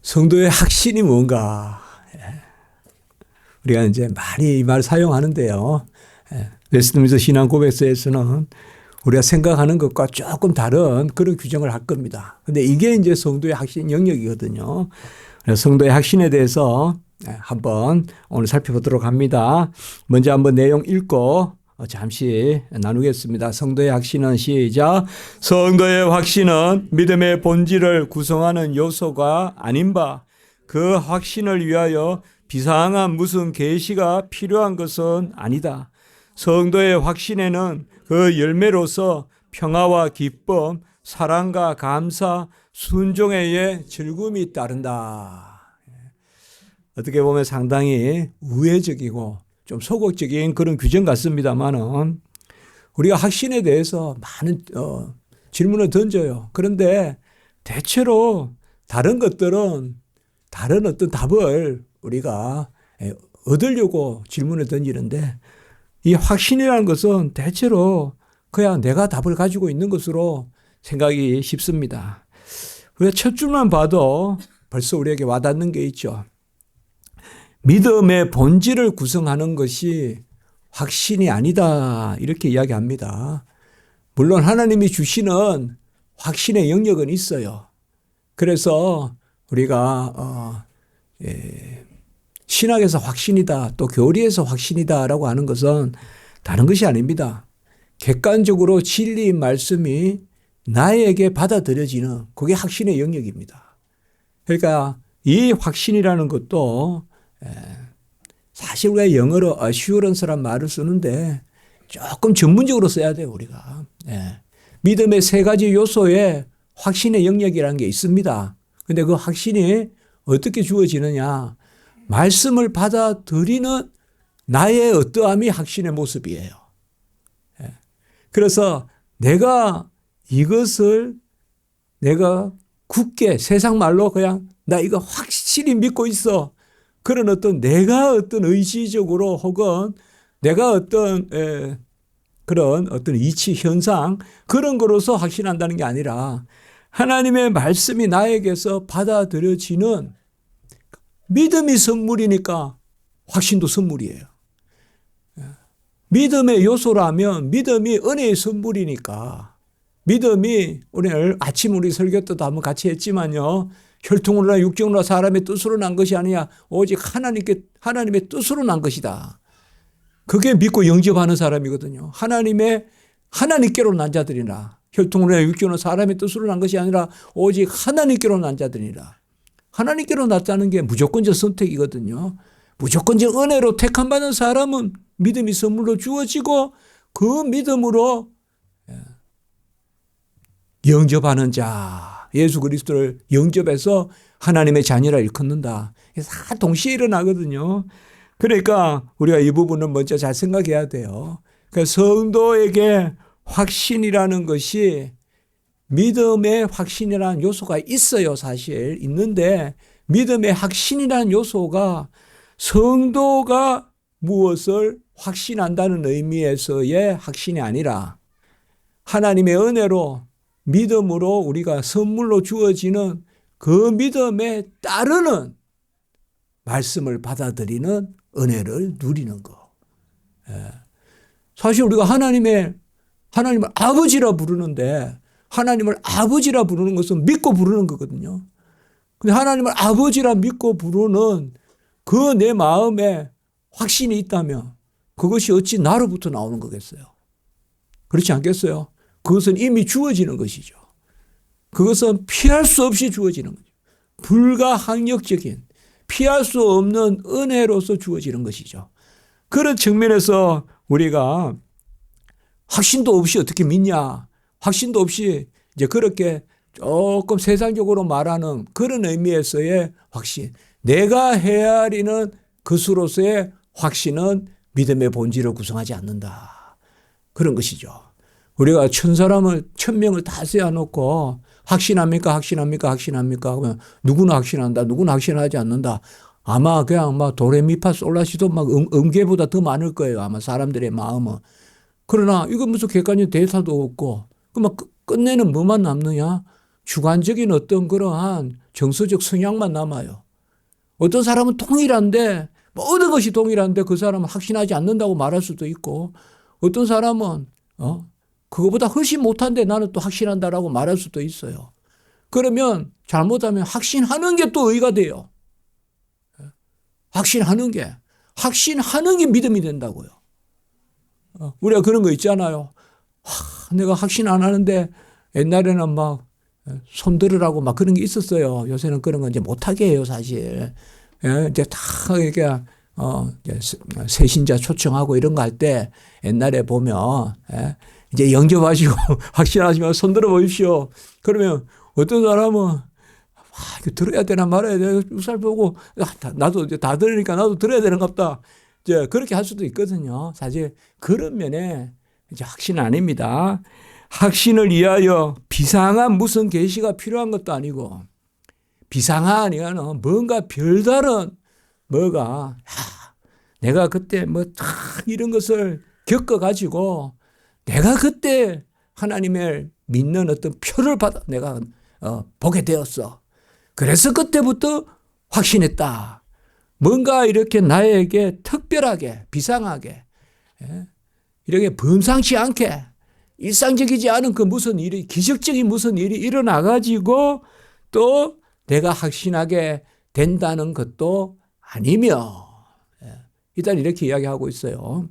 성도의 확신이 뭔가? 우리가 이제 많이 이 말 사용하는데요. 웨스트민스터 신앙 고백서에서는 우리가 생각하는 것과 조금 다른 그런 규정을 할 겁니다. 근데 이게 이제 성도의 확신 영역이거든요. 그래서 성도의 확신에 대해서 한번 오늘 살펴보도록 합니다. 먼저 한번 내용 읽고 잠시 나누겠습니다. 성도의 확신은 시작. 성도의 확신은 믿음의 본질을 구성하는 요소가 아닌 바 그 확신을 위하여 비상한 무슨 계시가 필요한 것은 아니다. 성도의 확신에는 그 열매로서 평화와 기쁨, 사랑과 감사, 순종의 즐거움이 따른다. 어떻게 보면 상당히 우회적이고 좀 소극적인 그런 규정 같습니다만은 우리가 확신에 대해서 많은 질문을 던져요. 그런데 대체로 다른 것들은 다른 어떤 답을 우리가 얻으려고 질문을 던지는데 이 확신이라는 것은 대체로 그냥 내가 답을 가지고 있는 것으로 생각이 쉽습니다. 우리가 첫 줄만 봐도 벌써 우리에게 와닿는 게 있죠. 믿음의 본질을 구성하는 것이 확신이 아니다 이렇게 이야기합니다. 물론 하나님이 주시는 확신의 영역은 있어요. 그래서 우리가 신학에서 확신이다 또 교리에서 확신이다라고 하는 것은 다른 것이 아닙니다. 객관적으로 진리의 말씀이 나에게 받아들여지는 그게 확신의 영역입니다. 그러니까 이 확신이라는 것도 사실 우리가 영어로 assurance란 말을 쓰는데 조금 전문적으로 써야 돼요. 우리가. 믿음의 세 가지 요소에 확신의 영역이라는 게 있습니다. 그런데 그 확신이 어떻게 주어지느냐. 말씀을 받아들이는 나의 어떠함이 확신의 모습이에요. 그래서 내가 이것을 내가 굳게 세상 말로 그냥 나 이거 확실히 믿고 있어. 그런 내가 어떤 의지적으로 혹은 내가 그런 이치 현상 그런 거로서 확신한다는 게 아니라 하나님의 말씀이 나에게서 받아들여지는 믿음이 선물이니까 확신도 선물이에요. 믿음의 요소라면 믿음이 은혜의 선물이니까 믿음이 오늘 아침 우리 설교 때도 한번 같이 했지만요. 혈통으로나 육정으로나 사람의 뜻으로 난 것이 아니야. 오직 하나님의 뜻으로 난 것이다. 그게 믿고 영접하는 사람이거든요. 하나님께로 난 자들이나 혈통으로나 육정으로나 사람의 뜻으로 난 것이 아니라 오직 하나님께로 난 자들이라. 하나님께로 났다는 게 무조건적 선택이거든요. 무조건적 은혜로 택함받은 사람은 믿음이 선물로 주어지고 그 믿음으로 영접하는 자, 예수 그리스도를 영접해서 하나님의 자녀라 일컫는다. 다 동시에 일어나거든요. 그러니까 우리가 이 부분을 먼저 잘 생각해야 돼요. 그러니까 성도에게 확신이라는 것이 믿음의 확신이라는 요소가 있어요. 사실 있는데 믿음의 확신이라는 요소가 성도가 무엇을 확신한다는 의미에서의 확신이 아니라 하나님의 은혜로 믿음으로 우리가 선물로 주어지는 그 믿음에 따르는 말씀을 받아들이는 은혜를 누리는 거. 사실 우리가 하나님을 아버지라 부르는데 하나님을 아버지라 부르는 것은 믿고 부르는 거거든요. 근데 하나님을 아버지라 믿고 부르는 그 내 마음에 확신이 있다면 그것이 어찌 나로부터 나오는 거겠어요? 그렇지 않겠어요? 그것은 이미 주어지는 것이죠. 그것은 피할 수 없이 주어지는 거죠. 불가항력적인 피할 수 없는 은혜로서 주어지는 것이죠. 그런 측면에서 우리가 확신도 없이 어떻게 믿냐? 확신도 없이 이제 그렇게 조금 세상적으로 말하는 그런 의미에서의 확신. 내가 헤아리는 것으로서의 확신은 믿음의 본질을 구성하지 않는다. 그런 것이죠. 우리가 1000명을 다 세워놓고 확신합니까? 확신합니까? 확신합니까? 그러면 누구는 확신한다. 누구는 확신하지 않는다. 아마 그냥 막 도레미파솔라시도 막 음계보다 더 많을 거예요. 아마 사람들의 마음은. 그러나 이거 무슨 객관적 데이터도 없고 그 막 끝내는 뭐만 남느냐? 주관적인 어떤 그러한 정서적 성향만 남아요. 어떤 사람은 동일한데 모든 것이 동일한데 그 사람은 확신하지 않는다고 말할 수도 있고 어떤 사람은 그거보다 훨씬 못한데 나는 또 확신한다라고 말할 수도 있어요. 그러면 잘못하면 확신하는 게 또 의가 돼요. 확신하는 게 믿음이 된다고요. 우리가 그런 거 있잖아요. 내가 확신 안 하는데 옛날에는 막 손들으라고 막 그런 게 있었어요. 요새는 그런 건 이제 못하게 해요, 사실. 이제 다 이렇게 세신자 초청하고 이런 거 할 때 옛날에 보면 이제 영접하시고 확신하시면 손들어 보십시오. 그러면 어떤 사람은 이거 들어야 되나 말아야 되나 우살 보고 나도 이제 다 들으니까 나도 들어야 되는가 보다. 이제 그렇게 할 수도 있거든요. 사실 그런 면에 이제 확신은 아닙니다. 확신을 위하여 비상한 무슨 계시가 필요한 것도 아니고 비상한 이거는 뭔가 별다른 뭐가 내가 그때 뭐 이런 것을 겪어가지고 내가 그때 하나님을 믿는 어떤 표를 받아 내가 보게 되었어. 그래서 그때부터 확신했다. 뭔가 이렇게 나에게 특별하게 비상하게 이렇게 범상치 않게 일상적이지 않은 그 무슨 일이 기적적인 무슨 일이 일어나가지고 또 내가 확신하게 된다는 것도 아니며 일단 이렇게 이야기하고 있어요.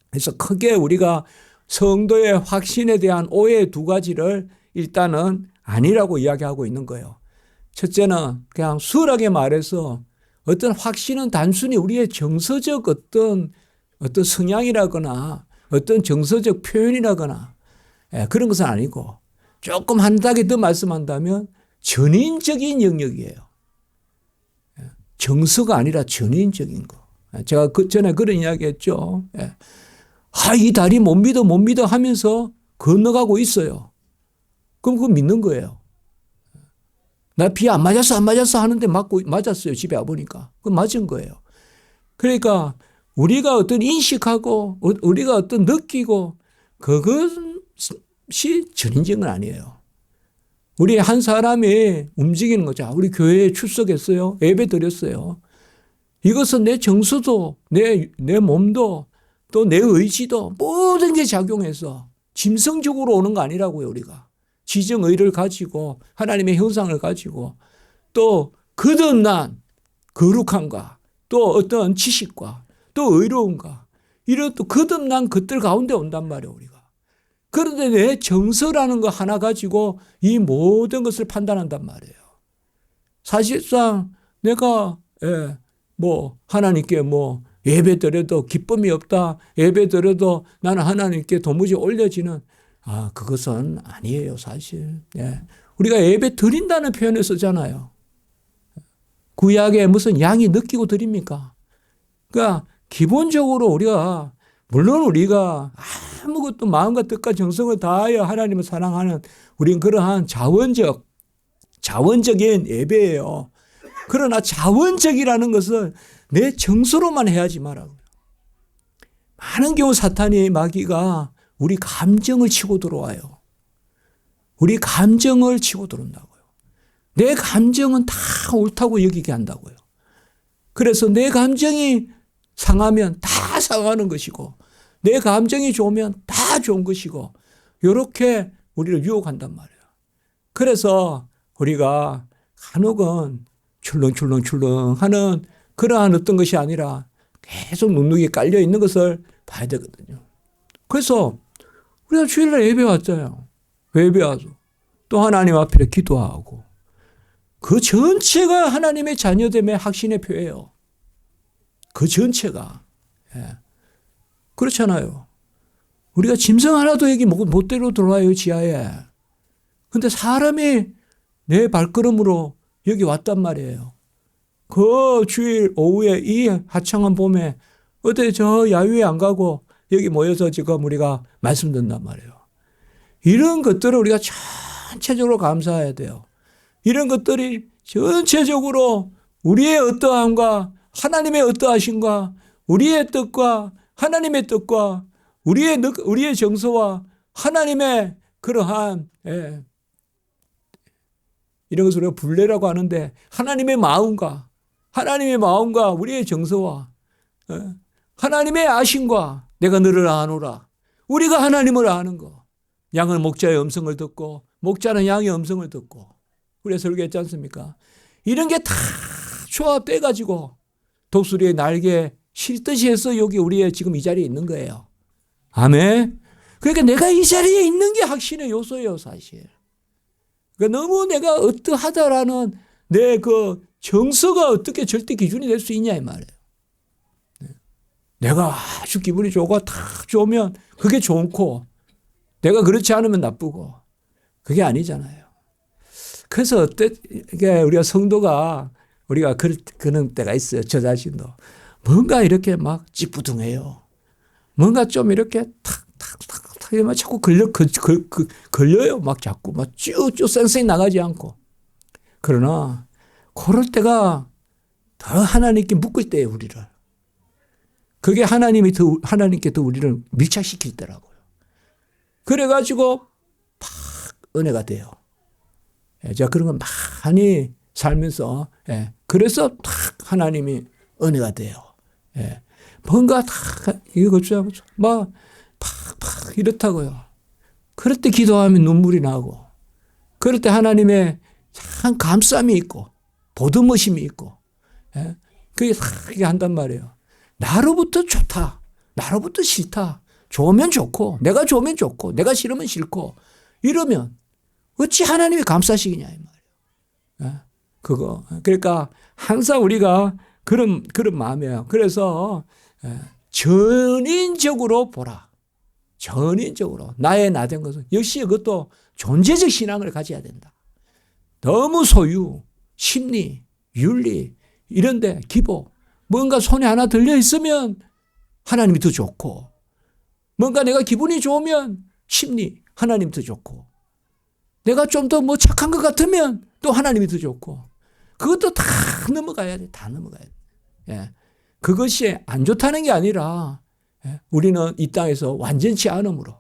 그래서 크게 우리가 성도의 확신에 대한 오해 두 가지를 일단은 아니라고 이야기하고 있는 거예요. 첫째는 그냥 수월하게 말해서 어떤 확신은 단순히 우리의 정서적 어떤 성향이라거나 어떤 정서적 표현이라거나 그런 것은 아니고 조금 한 단계 더 말씀한다면 전인적인 영역이에요. 정서가 아니라 전인적인 거. 제가 그 전에 그런 이야기 했죠. 이 다리 못 믿어 하면서 건너가고 있어요. 그럼 그거 믿는 거예요. 나 비 안 맞았어 하는데 맞았어요. 집에 와보니까. 그건 맞은 거예요. 그러니까 우리가 어떤 인식하고 우리가 어떤 느끼고 그것이 전인적인 건 아니에요. 우리 한 사람이 움직이는 거죠. 우리 교회에 출석했어요. 예배 드렸어요. 이것은 내 정서도 내 몸도 또 내 의지도 모든 게 작용해서 짐승적으로 오는 거 아니라고요. 우리가. 지정의를 가지고 하나님의 형상을 가지고 또 거듭난 거룩함과 또 어떤 지식과 또 의로움과 이런 또 거듭난 것들 가운데 온단 말이에요. 우리가. 그런데 내 정서라는 거 하나 가지고 이 모든 것을 판단한단 말이에요. 사실상 내가 하나님께 예배 드려도 기쁨이 없다. 예배 드려도 나는 하나님께 도무지 올려지는 그것은 아니에요, 사실. 우리가 예배 드린다는 표현을 쓰잖아요. 구약에 무슨 양이 느끼고 드립니까? 그러니까 기본적으로 물론 우리가 아무것도 마음과 뜻과 정성을 다하여 하나님을 사랑하는 우린 그러한 자원적인 예배예요. 그러나 자원적이라는 것은 내 정서로만 해야지 말라고요. 많은 경우 사탄의 마귀가 우리 감정을 치고 들어와요. 우리 감정을 치고 들어온다고요. 내 감정은 다 옳다고 여기게 한다고요. 그래서 내 감정이 상하면 다 상하는 것이고 내 감정이 좋으면 다 좋은 것이고 이렇게 우리를 유혹한단 말이에요. 그래서 우리가 간혹은 출렁출렁하는 그러한 어떤 것이 아니라 계속 눅눅이 깔려 있는 것을 봐야 되거든요. 그래서 우리가 주일날 예배 왔잖아요. 예배 와서 또 하나님 앞에 기도하고 그 전체가 하나님의 자녀됨의 확신의 표예요. 그 전체가. 그렇잖아요. 우리가 짐승 하나도 여기 못 데려 들어와요, 지하에. 근데 사람이 내 발걸음으로 여기 왔단 말이에요. 그 주일 오후에 이 화창한 봄에 어디 저 야유회 안 가고 여기 모여서 지금 우리가 말씀 듣는단 말이에요. 이런 것들을 우리가 전체적으로 감사해야 돼요. 이런 것들이 전체적으로 우리의 어떠함과 하나님의 어떠하심과 우리의 뜻과 하나님의 뜻과 우리의 정서와 하나님의 그러한 이런 것을 우리가 불례라고 하는데 하나님의 마음과 우리의 정서와 하나님의 아심과 내가 너를 아노라. 우리가 하나님을 아는 거. 양은 목자의 음성을 듣고 목자는 양의 음성을 듣고 우리가 설교했지 않습니까? 이런 게 다 조합돼 가지고 독수리의 날개 실듯이 해서 여기 우리의 지금 이 자리에 있는 거예요. 아멘. 그러니까 내가 이 자리에 있는 게 확신의 요소예요, 사실. 그러니까 너무 내가 어떠하다라는 내 그 정서가 어떻게 절대 기준이 될 수 있냐 이 말이에요. 내가 아주 기분이 좋고 딱 좋으면 그게 좋고 내가 그렇지 않으면 나쁘고 그게 아니잖아요. 그래서 그러니까 우리가 성도가 우리가 그런 때가 있어요. 저 자신도 뭔가 이렇게 막 찌뿌둥해요. 뭔가 좀 이렇게 탁탁탁탁 막 자꾸 걸려요. 막 자꾸 막 쭉쭉 쌩쌩 나가지 않고. 그러나 그럴 때가 더 하나님께 묶을 때예요, 우리를. 그게 하나님께 더 우리를 밀착시킬 때라고요. 그래가지고 팍 은혜가 돼요. 제가 그런 걸 많이 살면서 그래서 탁 하나님이 은혜가 돼요. 뭔가 탁 이거 막 팍팍 이렇다고요. 그럴 때 기도하면 눈물이 나고 그럴 때 하나님의 참 감싸움이 있고 보듬으심이 있고 그게 탁 한단 말이에요. 나로부터 좋다. 나로부터 싫다. 좋으면 좋고 내가 좋으면 좋고 내가 싫으면 싫고 이러면 어찌 하나님이 감싸시겠냐 이 말이에요. 그거. 그러니까 항상 우리가 그런 마음이에요. 그래서 전인적으로 보라. 전인적으로 나의 나된 것은 역시 그것도 존재적 신앙을 가져야 된다. 너무 소유, 심리, 윤리 이런데 기복 뭔가 손에 하나 들려 있으면 하나님이 더 좋고 뭔가 내가 기분이 좋으면 심리 하나님 더 좋고 내가 좀 더 뭐 착한 것 같으면 또 하나님이 더 좋고 그것도 다 넘어가야 돼. 다 넘어가야 돼. 그것이 안 좋다는 게 아니라 우리는 이 땅에서 완전치 않음으로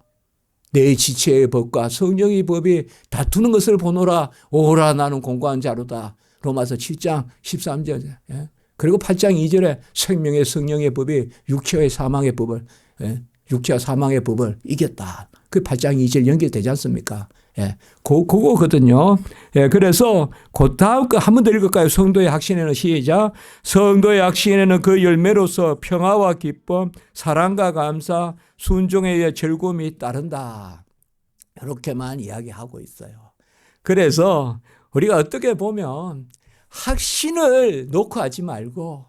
내 지체의 법과 성령의 법이 다투는 것을 보노라. 오라 나는 공고한 자로다. 로마서 7장 13절. 그리고 8장 2절에 생명의 성령의 법이 육체의 사망의 법을 육체와 사망의 법을 이겼다. 그 8장 2절 연결되지 않습니까? 그거거든요. 그래서 그 다음 거 한 번 더 읽을까요? 성도의 확신에는 시작. 성도의 확신에는 그 열매로서 평화와 기쁨, 사랑과 감사, 순종에 의해 즐거움이 따른다. 이렇게만 이야기하고 있어요. 그래서 우리가 어떻게 보면 확신을 놓고 하지 말고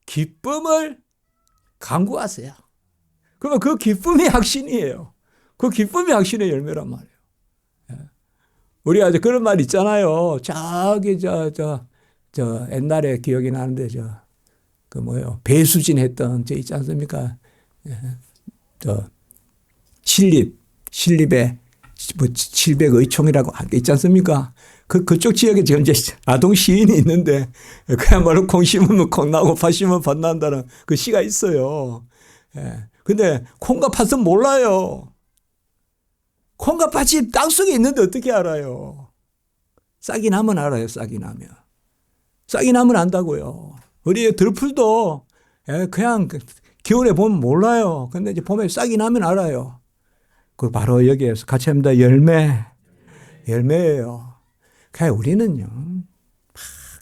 기쁨을 강구하세요. 그러면 그 기쁨이 확신이에요. 그 기쁨이 확신의 열매란 말이에요. 우리가 그런 말 있잖아요. 저기 옛날에 기억이 나는데 배수진 했던 있지 않습니까? 신립에 뭐 700의 총이라고 있지 않습니까? 그쪽 지역에 지금 이제 아동 시인이 있는데 그야말로 콩 심으면 콩 나고 팥 심으면 팥 난다는 그 시가 있어요. 근데 콩과 팥은 몰라요. 콩과 팥이 땅속에 있는데 어떻게 알아요? 싹이 나면 알아요. 싹이 나면. 싹이 나면 안다고요. 우리 들풀도 그냥 겨울에 보면 몰라요. 근데 이제 봄에 싹이 나면 알아요. 그 바로 여기에서 같이 합니다. 열매예요. 그냥 우리는요.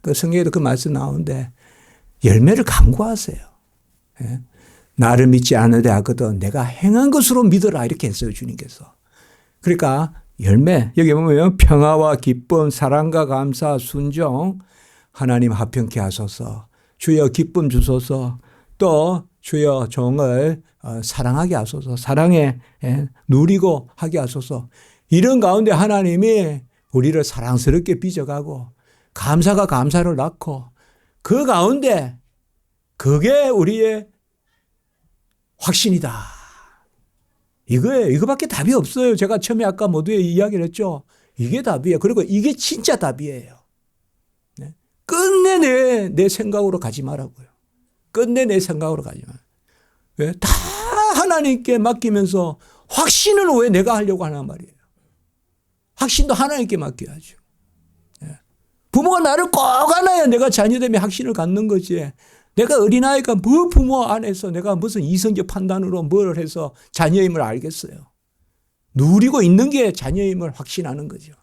그 성경에도 그 말씀 나오는데 열매를 강구하세요. 나를 믿지 않으되 하거든 내가 행한 것으로 믿어라 이렇게 했어요. 주님께서. 그러니까 열매 여기 보면 평화와 기쁨 사랑과 감사 순종 하나님 화평케 하소서 주여 기쁨 주소서 또 주여 종을 사랑하게 하소서 사랑에 누리고 하게 하소서 이런 가운데 하나님이 우리를 사랑스럽게 빚어가고 감사가 감사를 낳고 그 가운데 그게 우리의 확신이다. 이거예요. 이거밖에 답이 없어요. 제가 처음에 아까 모두에 이야기를 했죠. 이게 답이에요. 그리고 이게 진짜 답이에요. 끝내 내 생각으로 가지 말라고요. 끝내 내 생각으로 가지 마. 왜? 다 하나님께 맡기면서 확신은 왜 내가 하려고 하는 말이에요. 확신도 하나님께 맡겨야죠. 부모가 나를 꼭 안아야 내가 자녀됨의 확신을 갖는 거지. 내가 어린아이가 뭐 부모 안에서 내가 무슨 이성적 판단으로 뭘 해서 자녀임을 알겠어요. 누리고 있는 게 자녀임을 확신하는 거죠.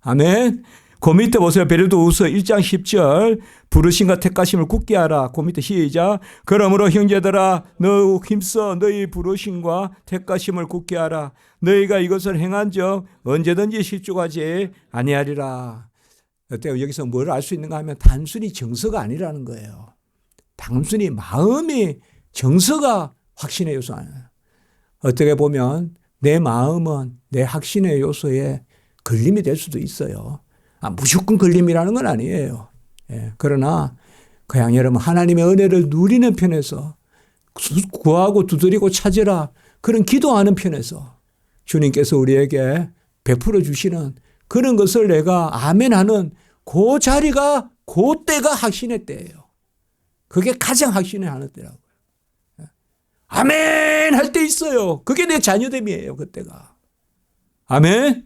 아멘. 그 밑에 보세요. 베르도후서 1장 10절 부르심과 택하심을 굳게 하라. 그 밑에 시작. 그러므로 형제들아 너 힘써 너희 부르심과 택하심을 굳게 하라. 너희가 이것을 행한 적 언제든지 실족하지 아니하리라. 여기서 뭘 알 수 있는가 하면 단순히 정서가 아니라는 거예요. 단순히 마음이 정서가 확신의 요소 아니에요. 어떻게 보면 내 마음은 내 확신의 요소에 걸림이 될 수도 있어요. 무조건 걸림이라는 건 아니에요. 예, 그러나 그냥 여러분 하나님의 은혜를 누리는 편에서 구하고 두드리고 찾으라 그런 기도하는 편에서 주님께서 우리에게 베풀어 주시는 그런 것을 내가 아멘하는 그 자리가 그 때가 확신의 때예요. 그게 가장 확신을 하는 때라고요. 아멘 할 때 있어요. 그게 내 자녀됨이에요. 그때가. 아멘.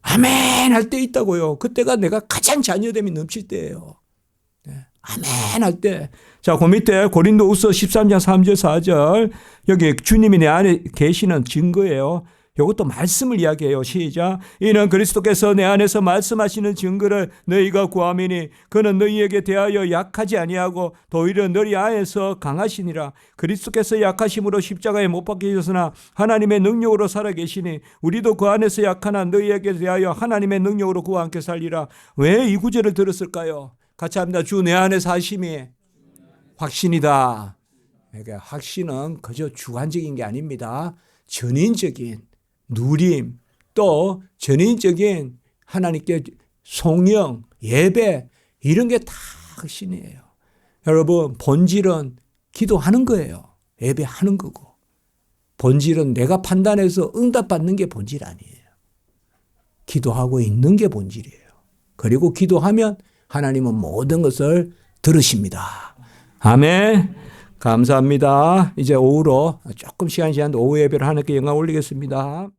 아멘 할 때 있다고요. 그때가 내가 가장 자녀됨이 넘칠 때예요. 아멘 할 때. 자, 그 밑에 고린도후서 13장 3절 4절 여기 주님이 내 안에 계시는 증거예요. 이것도 말씀을 이야기해요. 시작. 이는 그리스도께서 내 안에서 말씀하시는 증거를 너희가 구하미니 그는 너희에게 대하여 약하지 아니하고 오히려 너희 안에서 강하시니라. 그리스도께서 약하심으로 십자가에 못 박히셨으나 하나님의 능력으로 살아계시니 우리도 그 안에서 약하나 너희에게 대하여 하나님의 능력으로 그와 함께 살리라. 왜 이 구절을 들었을까요? 같이 합니다. 주 내 안에 사심이 확신이다. 그러니까 확신은 그저 주관적인 게 아닙니다. 전인적인 누림, 또 전인적인 하나님께 송영, 예배 이런 게 다 확신이에요. 여러분 본질은 기도하는 거예요. 예배하는 거고. 본질은 내가 판단해서 응답받는 게 본질 아니에요. 기도하고 있는 게 본질이에요. 그리고 기도하면 하나님은 모든 것을 들으십니다. 아멘. 감사합니다. 이제 오후로 조금 시간이 지났는데 오후 예배를 하나님께 영광 올리겠습니다.